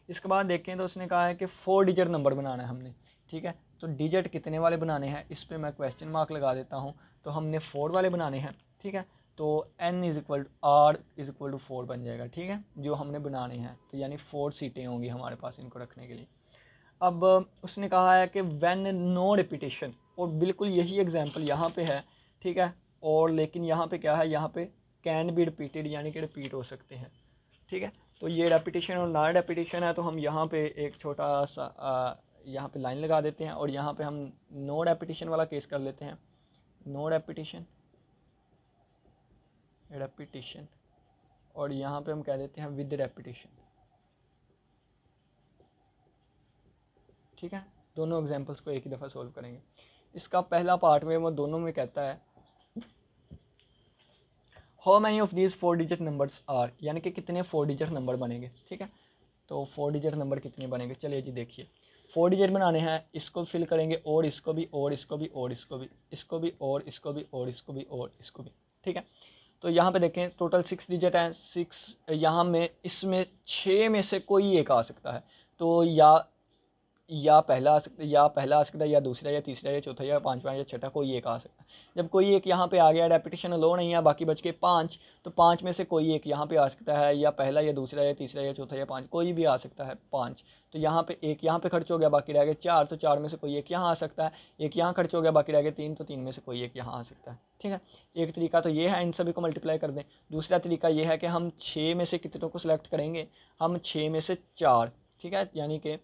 इसके बाद देखें तो उसने कहा है कि 4 डिजिट नंबर बनाना है हमने, ठीक है। तो डिजिट कितने वाले बनाने हैं, इस पर मैं क्वेश्चन मार्क लगा देता हूँ। तो हमने 4 वाले बनाने हैं, ठीक है। तो n is equal R is equal to 4 बन जाएगा, ठीक है, जो हमने बनाने हैं। तो यानी 4 सीटें होंगी हमारे पास इनको रखने के लिए। अब उसने कहा है कि व्हेन नो रिपीटेशन, और बिल्कुल यही एग्जांपल यहाँ पे है, ठीक है। और लेकिन यहाँ पे क्या है, यहाँ पे कैन बी रिपीटेड, यानी कि रिपीट हो सकते हैं, ठीक है। तो ये रेपिटेशन और नॉन रेपिटेशन है, तो हम यहाँ पे एक छोटा सा यहाँ पे लाइन लगा देते हैं और यहाँ पे हम नो रेपिटेशन वाला केस कर लेते हैं। नो रेपिटेशन, रेपिटेशन, और यहाँ पे हम कह देते हैं विद रेपिटेशन, ठीक है। दोनों एग्जांपल्स को एक ही दफ़ा सॉल्व करेंगे। इसका पहला पार्ट में वो दोनों में कहता है how many of these 4 digit numbers are, यानी कि कितने 4 डिजिट नंबर बनेंगे, ठीक है। तो 4 डिजिट नंबर कितने बनेंगे, चलिए जी देखिए। 4 डिजिट बनाने हैं, इसको फिल करेंगे और इसको भी और इसको भी और इसको भी, इसको भी और इसको भी और इसको भी और इसको भी, ठीक है। तो यहाँ पे देखें टोटल 6 डिजिट हैं। 6 यहाँ में इसमें 6 में से कोई एक आ सकता है। तो या पहला आ सकता है, या पहला आ सकता है, या दूसरा, या तीसरा, या चौथा, या पांचवा, या छठा, कोई एक आ सकता है। जब कोई एक यहाँ पे आ गया, रेपिटेशन लो नहीं है, बाकी बच के 5, तो 5 में से कोई एक यहाँ पे आ सकता है, या पहला, या दूसरा, या तीसरा, या चौथा, या 5, कोई भी आ सकता है 5। तो यहाँ पे एक यहाँ पे खर्च हो गया, बाकी रह गए 4, तो 4 में से कोई एक यहाँ आ सकता है। एक यहाँ खर्च हो गया, बाकी रह गए 3, तो 3 में से कोई एक यहाँ आ सकता है, ठीक है। एक तरीका तो ये है, इन सभी को मल्टीप्लाई कर दें। दूसरा तरीका ये है कि हम 6 में से कितनों को सिलेक्ट करेंगे, हम 6 में से 4, ठीक है, यानी कि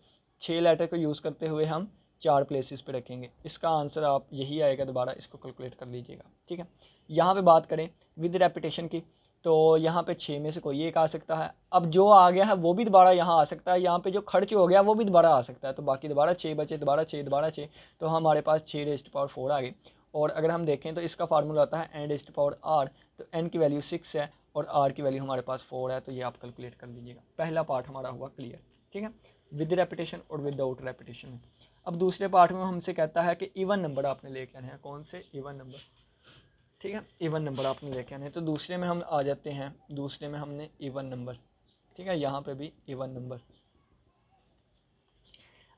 6 लेटर को यूज़ करते हुए हम 4 प्लेसेस पे रखेंगे। इसका आंसर आप यही आएगा, दोबारा इसको कैलकुलेट कर लीजिएगा, ठीक है। यहाँ पे बात करें विद रेपिटेशन की, तो यहाँ पे 6 में से कोई एक आ सकता है। अब जो आ गया है वो भी दोबारा यहाँ आ सकता है, यहाँ पे जो खर्च हो गया वो भी दोबारा आ सकता है। तो बाकी दोबारा 6 बचे, दोबारा 6, दोबारा 6, तो हमारे पास 6 रेज़्ड टू पावर 4 आ गई। और अगर हम देखें तो इसका फार्मूला आता है N raised to power R, तो एन की वैल्यू 6 है और आर की वैल्यू हमारे पास 4 है। तो ये आप कैलकुलेट कर लीजिएगा। पहला पार्ट हमारा हुआ क्लियर, ठीक है, विद रेपिटेशन और विदाउट रेपिटेशन। अब दूसरे पार्ट में हमसे कहता है कि इवन नंबर आपने लेके आने हैं। कौन से? इवन नंबर, ठीक है, इवन नंबर आपने लेके आने हैं। तो दूसरे में हम आ जाते हैं, दूसरे में हमने इवन नंबर, ठीक है, यहाँ पे भी इवन नंबर।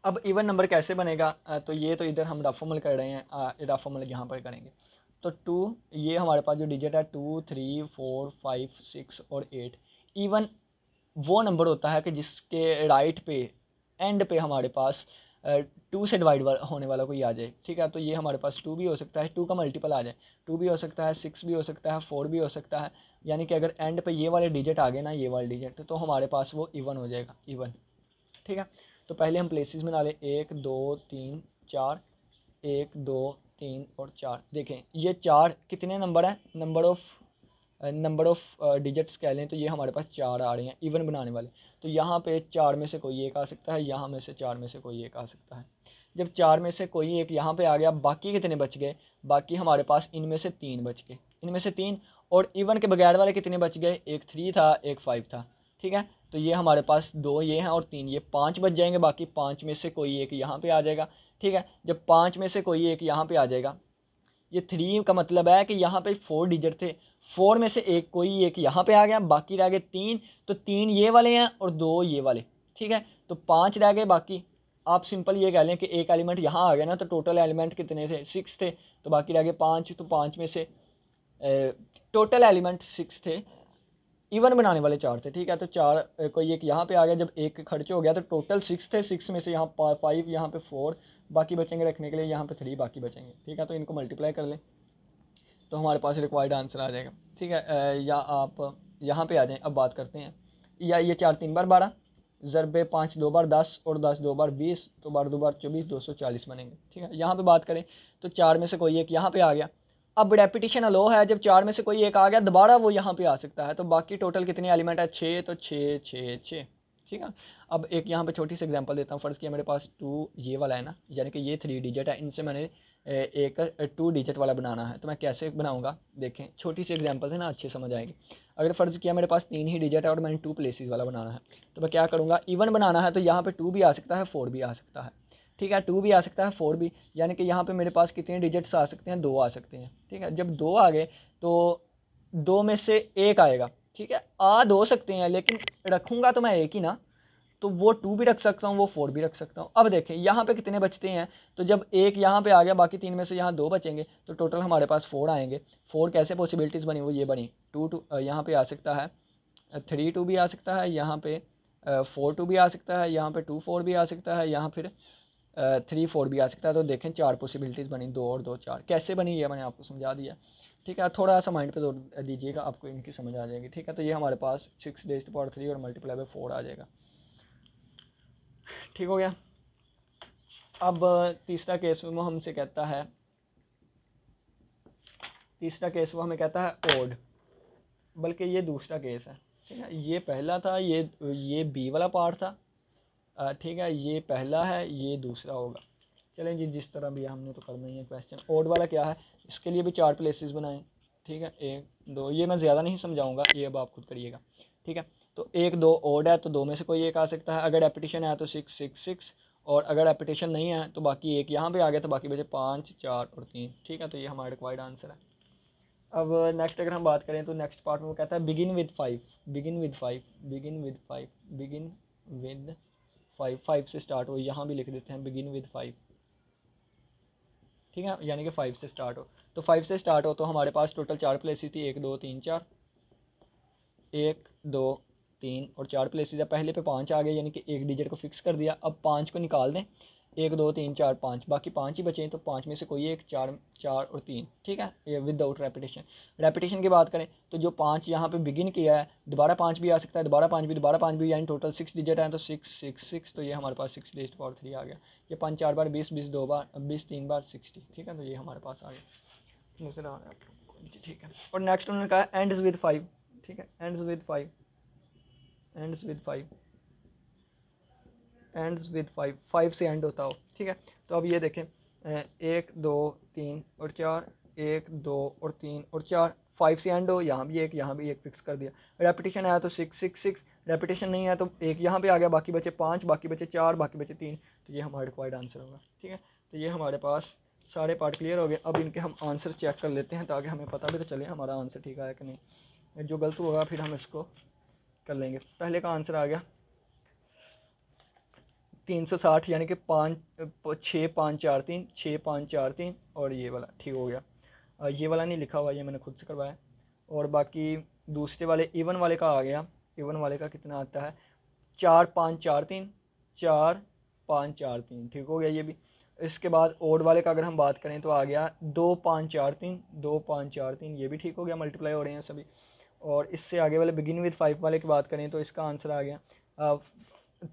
अब इवन नंबर कैसे बनेगा? तो ये तो इधर हम रफॉर्मल कर रहे हैं, रफॉर्मल यहाँ पर करेंगे। तो 2, ये हमारे पास जो डिजिट है 2 3 4 5 6 और 8। इवन वो नंबर होता है कि जिसके राइट पे एंड पे हमारे पास 2 से डिवाइड होने वाला कोई आ जाए, ठीक है। तो ये हमारे पास 2 भी हो सकता है, 2 का मल्टीपल आ जाए, 2 भी हो सकता है, 6 भी हो सकता है, 4 भी हो सकता है। यानी कि अगर एंड पे ये वाले डिजिट आ गए ना, ये वाले डिजिट, तो हमारे पास वो इवन हो जाएगा, इवन, ठीक है। तो पहले हम प्लेसेस बना लें, 1 2 3 4, 1 2 3 और 4। देखें ये 4 कितने नंबर हैं, नंबर ऑफ़ डिजिट्स कह लें, तो ये हमारे पास 4 आ रहे हैं इवन बनाने वाले। तो यहाँ पे 4 में से कोई एक आ सकता है, यहाँ में से 4 में से कोई एक आ सकता है। जब 4 में से कोई एक यहाँ पे आ गया, बाकी कितने बच गए? बाकी हमारे पास इनमें से 3 बच गए, इनमें से 3। और इवन के बगैर वाले कितने बच गए? एक 3 था, एक 5 था, ठीक है। तो ये हमारे पास 2 ये हैं और 3 ये, 5 बच जाएंगे। बाकी 5 में से कोई एक यहाँ पे आ जाएगा, ठीक है। जब 5 में से कोई एक यहाँ पे आ जाएगा, ये 3 का मतलब है कि यहाँ पे 4 डिजिट थे, 4 में से एक कोई एक यहाँ पे आ गया, बाकी रह गए 3। तो 3 ये वाले हैं और 2 ये वाले, ठीक है। तो 5 रह गए बाकी। आप सिंपल ये कह लें कि एक एलिमेंट यहाँ आ गया ना, तो टोटल एलिमेंट कितने थे? 6 थे। तो बाकी रह गए 5। तो 5 में से टोटल एलिमेंट 6 थे, इवन बनाने वाले 4 थे, ठीक है। तो 4 कोई एक यहाँ पे आ गया, जब एक खर्च हो गया तो टोटल 6 थे। 6 में से यहाँ 5, यहाँ पे 4 बाकी बचेंगे रखने के लिए, यहाँ पे 3 बाकी बचेंगे, ठीक है। तो इनको मल्टीप्लाई कर लें तो हमारे पास रिक्वायर्ड आंसर आ जाएगा, ठीक है। या आप यहाँ पे आ जाएं, अब बात करते हैं। या ये 4 3 बार 12, ज़रबे 5 2 बार 10 और 10 2 बार 20, तो 12 2 बार 24, 240 बनेंगे, ठीक है। यहाँ पे बात करें तो 4 में से कोई एक यहाँ पे आ गया। अब रेपिटेशन अलो है, जब 4 में से कोई एक आ गया दोबारा वो यहाँ पे आ सकता है। तो बाकी टोटल कितने एलिमेंट है? 6। तो 6 6 6, ठीक है। अब एक यहाँ पे छोटी सी एग्जांपल देता हूँ। फ़र्ज़ किया मेरे पास 2 ये वाला है ना, यानी कि ये 3 डिजिट है, इनसे मैंने एक 2 डिजिट वाला बनाना है। तो मैं कैसे बनाऊंगा, देखें, छोटी सी एग्जांपल है ना, अच्छे समझ आएगी। अगर फ़र्ज़ किया मेरे पास 3 ही डिजिट है और मैंने 2 प्लेसेस वाला बनाना है, तो मैं क्या करूँगा, इवन बनाना है तो यहाँ पर 2 भी आ सकता है, 4 भी आ सकता है। ठीक है, 2 भी आ सकता है, 4 भी, यानी कि यहाँ पर मेरे पास कितने डिजिट्स आ सकते हैं, 2 आ सकते हैं। ठीक है, जब 2 आ गए तो 2 में से एक आएगा। ठीक है, आ 2 सकते हैं लेकिन रखूँगा तो मैं एक ही ना, तो वो 2 भी रख सकता हूँ, वो 4 भी रख सकता हूँ। अब देखें यहाँ पे कितने बचते हैं, तो जब एक यहाँ पे आ गया, बाकी 3 में से यहाँ 2 बचेंगे, तो टोटल हमारे पास 4 आएंगे। 4 कैसे पॉसिबिलिटीज़ बनी, वो ये बनी, 2 यहाँ पे आ सकता है, 3 2 भी आ सकता है, यहाँ पे 4 2 भी आ सकता है, यहाँ पे 2 4 भी आ सकता है, यहाँ फिर 3 4 भी आ सकता है। तो देखें 4 पॉसिबिलिटीज़ बनी, 2 और 2 4। कैसे बनी ये मैंने आपको समझा दिया। ठीक है, थोड़ा सा माइंड पे जोर दीजिएगा, आपको इनकी समझ आ जाएगी। ठीक है, तो ये हमारे पास 6 और मल्टीप्लाई बाय 4 आ जाएगा। ठीक हो गया। अब तीसरा केस वो हमसे कहता है, तीसरा केस वो हमें कहता है ओड, बल्कि ये दूसरा केस है। ठीक है, ये पहला था, ये बी वाला पार्ट था। ठीक है, ये पहला है, ये दूसरा होगा। चलें जी, जिस तरह भी हमने तो करना ही है क्वेश्चन। ओड वाला क्या है, इसके लिए भी 4 प्लेसेस बनाएं। ठीक है, 1 2, ये मैं ज़्यादा नहीं समझाऊंगा, ये अब आप खुद करिएगा। ठीक है, तो 1 2 ओड है तो 2 में से कोई एक आ सकता है। अगर रेपिटेशन है तो 6 6 6, और अगर रेपिटेशन नहीं है तो बाकी एक यहाँ पे आ गया, तो बाकी बचे 5 4 और 3। ठीक है, तो ये हमारा रिक्वायर्ड आंसर है। अब नेक्स्ट अगर हम बात करें तो नेक्स्ट पार्ट में वो कहता है begin with 5, begin with 5, begin with 5, begin with 5, 5 से स्टार्ट हो, यहाँ भी लिख देते हैं बिगिन विद 5। ठीक है, यानी कि 5 से स्टार्ट हो। तो 5 से स्टार्ट हो तो हमारे पास टोटल 4 प्लेसेस थी, 1 2 3 4, 1 2 3 और 4 प्लेसेस है। पहले पे 5 आ गए, यानी कि एक डिजिट को फिक्स कर दिया। अब 5 को निकाल दें, 1 2 3 4 5, बाकी 5 ही बचे हैं, तो 5 में से कोई एक, 4 4 और 3। ठीक है, ये विदाउट रेपिटेशन। रेपिटेशन की बात करें तो जो 5 यहाँ पे बिगिन किया है, दोबारा 5 भी आ सकता है, दोबारा 5 भी, दोबारा 5 भी, यानी टोटल 6 डिजिट है, तो 6 6 6, तो ये हमारे पास 6 रेज़्ड पावर 3 आ गया। ये 5 4 बार 20, 20 2 बार 20, 3 बार 60। ठीक है, तो ये हमारे पास आ गया। दूसरा ठीक है, और नेक्स्ट उन्होंने कहा एंड्स विद 5। ठीक है, ends with 5, ends with 5, ends with 5, 5 से एंड होता हो। ठीक है, तो अब ये देखें, 1 2 3 और 4, 1 2 और 3 और 4, 5 से एंड हो, यहाँ भी एक, यहाँ भी एक फिक्स कर दिया। रेपिटेशन आया तो 6 6 6, रेपिटेशन नहीं आया तो एक यहाँ पे आ गया, बाकी बचे 5, बाकी बचे 4, बाकी बचे 3। तो ये हमारा रिक्वायर्ड आंसर होगा। ठीक है, तो ये हमारे पास सारे पार्ट क्लियर हो गए। अब इनके हम आंसर चेक कर लेते हैं, ताकि हमें पता भी तो चले हमारा आंसर ठीक आया कि नहीं। जो गलत होगा फिर हम इसको कर लेंगे। पहले का आंसर आ गया 360, यानी कि 5 6 5 4 3, 6 5 4 3, और ये वाला ठीक हो गया। ये वाला नहीं लिखा हुआ, ये मैंने खुद से करवाया। और बाकी दूसरे वाले इवन वाले का आ गया, इवन वाले का कितना आता है, 4 5 4 3, 4 5 4 3। ठीक हो गया ये भी। इसके बाद ओड वाले का अगर हम बात करें तो आ गया 2 5 4 3, 2 5 4 3, ये भी ठीक हो गया, मल्टीप्लाई हो रहे हैं सभी। और इससे आगे वाले बिगिन विद 5 वाले की बात करें तो इसका आंसर आ गया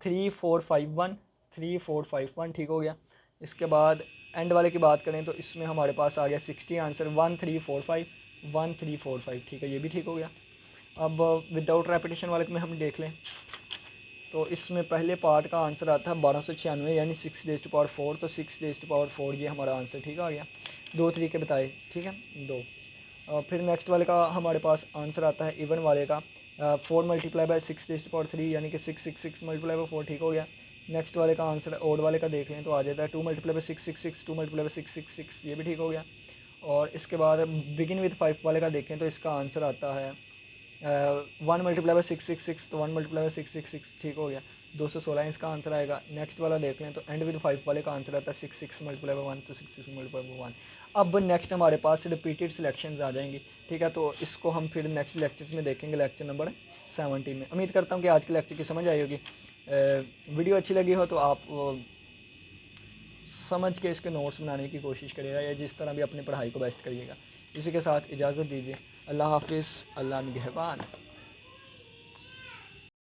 3 4 5 1, 3 4 5 1। ठीक हो गया। इसके बाद एंड वाले की बात करें तो इसमें हमारे पास आ गया 60 आंसर, 1 3 4 5, 1 3 4 5। ठीक है, ये भी ठीक हो गया। अब विदाउट रेपिटेशन वाले में हम देख लें तो इसमें पहले पार्ट का आंसर आता है 1296, यानी 6 रेज़्ड टू पावर 4। तो 6 रेज़्ड टू पावर 4 ये हमारा आंसर ठीक आ गया। 2 तरीके बताए, ठीक है, 2। फिर नेक्स्ट वाले का हमारे पास आंसर आता है इवन वाले का 4 multiply by 6 raised to power 3, यानी कि 6 6 6 मल्टीप्लाई बाय 4। ठीक हो गया। नेक्स्ट वाले का आंसर ओड वाले का देख लें तो आ जाता है 2 मल्टीप्लाई बाय 6 6 6, 2 मल्टीप्लाई बाय 6 6 6, ये भी ठीक हो गया। और इसके बाद बिगिन विद 5 वाले का देखें तो इसका आंसर आता है 1 मल्टीप्लाई बाय 6 6 6, तो 1 मल्टीप्लाई बाय 6 6 6। ठीक हो गया, 216 इसका आंसर आएगा। नेक्स्ट वाला देख लें तो एंड विद 5 वाले का आंसर आता है 6 6 मल्टीप्लाई बाय 1, तो 6 6 मल्टीप्लाई बाय 1। अब नेक्स्ट हमारे पास रिपीटेड सिलेक्शंस आ जाएंगी। ठीक है, तो इसको हम फिर नेक्स्ट लेक्चर्स में देखेंगे, लेक्चर नंबर 17 में। उम्मीद करता हूँ कि आज के लेक्चर की समझ आई होगी। वीडियो अच्छी लगी हो तो आप समझ के इसके नोट्स बनाने की कोशिश करिएगा, या जिस तरह भी अपनी पढ़ाई को बेस्ट करिएगा। इसी के साथ इजाज़त दीजिए। अल्लाह हाफिज़, अल्लाह निगहबान।